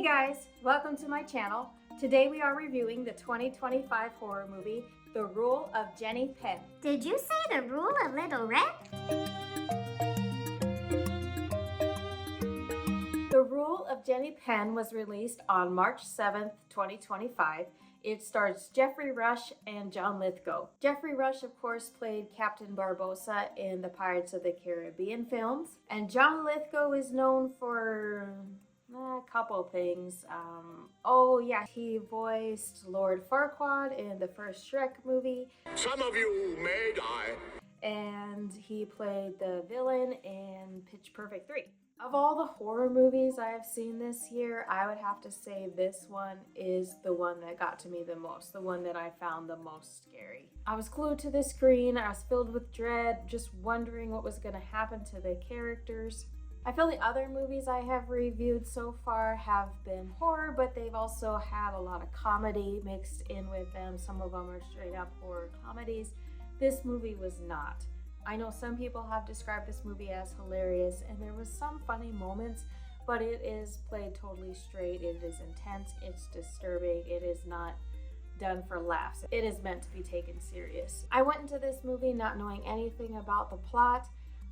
guys, welcome to my channel. Today we are reviewing the 2025 horror movie, The Rule of Jenny Penn. Did you say The Rule of Little Red? The Rule of Jenny Penn was released on March 7th, 2025. It stars Geoffrey Rush and John Lithgow. Geoffrey Rush, of course, played Captain Barbossa in the Pirates of the Caribbean films. And John Lithgow is known for a couple things. He voiced Lord Farquaad in the first Shrek movie. Some of you may die. And he played the villain in Pitch Perfect 3. Of all the horror movies I have seen this year, I would have to say this one is the one that got to me the most, the one that I found the most scary. I was glued to the screen, I was filled with dread, just wondering what was going to happen to the characters. I feel the other movies I have reviewed so far have been horror, but they've also had a lot of comedy mixed in with them. Some of them are straight up horror comedies. This movie was not. I know some people have described this movie as hilarious, and there was some funny moments, but it is played totally straight. It is intense, it's disturbing, it is not done for laughs. It is meant to be taken serious. I went into this movie not knowing anything about the plot.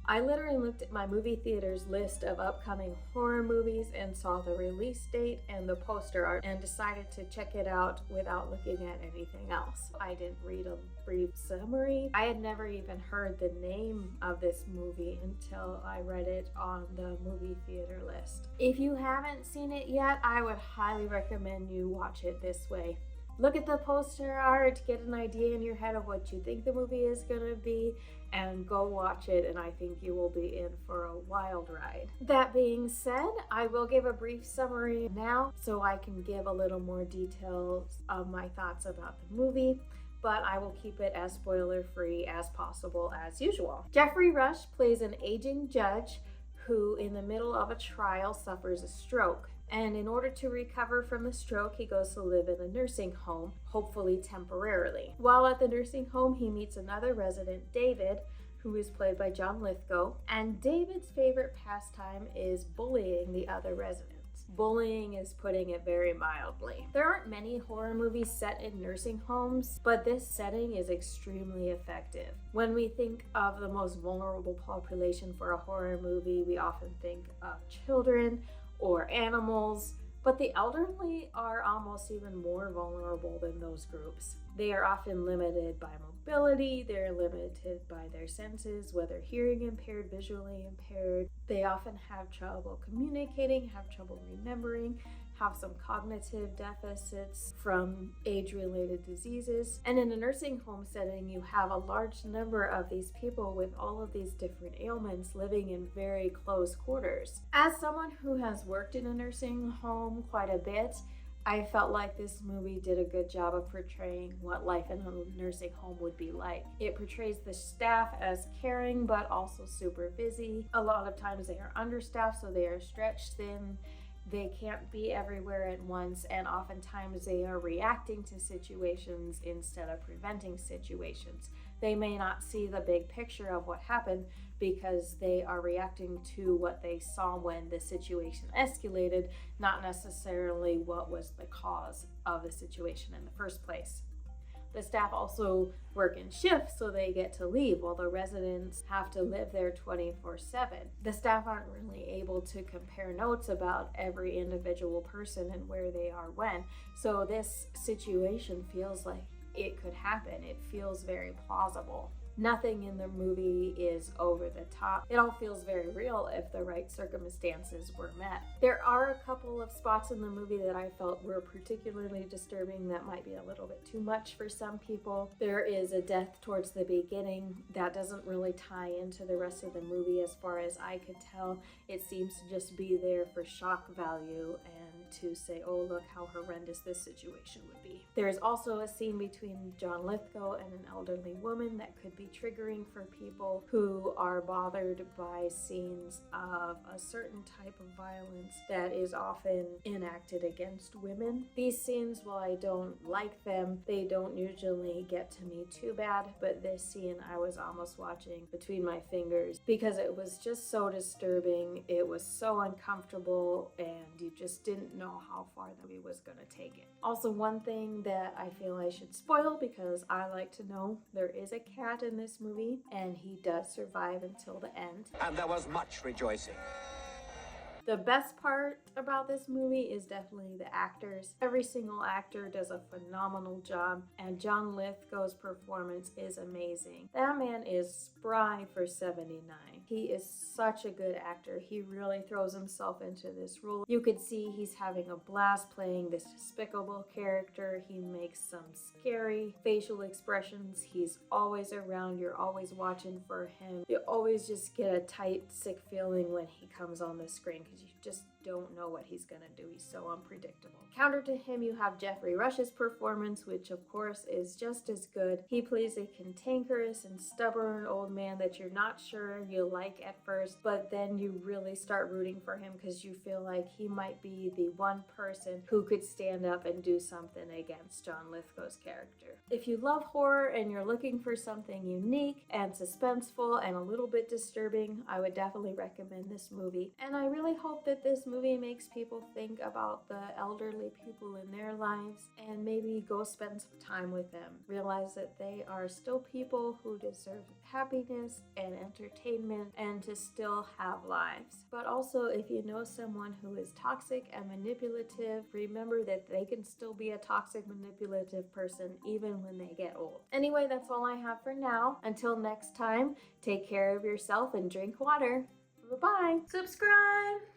I literally looked at my movie theater's list of upcoming horror movies and saw the release date and the poster art and decided to check it out without looking at anything else. I didn't read a brief summary. I had never even heard the name of this movie until I read it on the movie theater list. If you haven't seen it yet, I would highly recommend you watch it this way. Look at the poster art, get an idea in your head of what you think the movie is going to be, and go watch it, and I think you will be in for a wild ride. That being said, I will give a brief summary now so I can give a little more details of my thoughts about the movie, but I will keep it as spoiler-free as possible as usual. Geoffrey Rush plays an aging judge who, in the middle of a trial, suffers a stroke. And in order to recover from the stroke, he goes to live in a nursing home, hopefully temporarily. While at the nursing home, he meets another resident, David, who is played by John Lithgow. And David's favorite pastime is bullying the other residents. Bullying is putting it very mildly. There aren't many horror movies set in nursing homes, but this setting is extremely effective. When we think of the most vulnerable population for a horror movie, we often think of children or animals, but the elderly are almost even more vulnerable than those groups. They are often limited by mobility, they're limited by their senses, whether hearing impaired, visually impaired. They often have trouble communicating, have trouble remembering, have some cognitive deficits from age-related diseases. And in a nursing home setting, you have a large number of these people with all of these different ailments living in very close quarters. As someone who has worked in a nursing home quite a bit, I felt like this movie did a good job of portraying what life in a nursing home would be like. It portrays the staff as caring, but also super busy. A lot of times they are understaffed, so they are stretched thin. They can't be everywhere at once, and oftentimes they are reacting to situations instead of preventing situations. They may not see the big picture of what happened because they are reacting to what they saw when the situation escalated, not necessarily what was the cause of the situation in the first place. The staff also work in shifts, so they get to leave while the residents have to live there 24/7. The staff aren't really able to compare notes about every individual person and where they are when. So this situation feels like it could happen. It feels very plausible. Nothing in the movie is over the top. It all feels very real if the right circumstances were met. There are a couple of spots in the movie that I felt were particularly disturbing that might be a little bit too much for some people. There is a death towards the beginning that doesn't really tie into the rest of the movie as far as I could tell. It seems to just be there for shock value and to say, oh, look how horrendous this situation would be. There is also a scene between John Lithgow and an elderly woman that could be triggering for people who are bothered by scenes of a certain type of violence that is often enacted against women. These scenes, while I don't like them, they don't usually get to me too bad, but this scene I was almost watching between my fingers because it was just so disturbing. It was so uncomfortable and you just didn't didn't know how far the movie was going to take it. Also, one thing that I feel I should spoil because I like to know, there is a cat in this movie and he does survive until the end. And there was much rejoicing. The best part about this movie is definitely the actors. Every single actor does a phenomenal job, and John Lithgow's performance is amazing. That man is spry for 79. He is such a good actor. He really throws himself into this role. You could see he's having a blast playing this despicable character. He makes some scary facial expressions. He's always around. You're always watching for him. You always just get a tight, sick feeling when he comes on the screen because you just don't know what he's gonna do. He's so unpredictable. Counter to him, you have Geoffrey Rush's performance, which of course is just as good. He plays a cantankerous and stubborn old man that you're not sure you like at first, but then you really start rooting for him because you feel like he might be the one person who could stand up and do something against John Lithgow's character. If you love horror and you're looking for something unique and suspenseful and a little bit disturbing, I would definitely recommend this movie. And I really hope that this movie makes people think about the elderly people in their lives and maybe go spend some time with them. Realize that they are still people who deserve happiness and entertainment and to still have lives. But also, if you know someone who is toxic and manipulative, remember that they can still be a toxic, manipulative person even when they get old. Anyway, that's all I have for now. Until next time, take care of yourself and drink water. Bye-bye. Subscribe!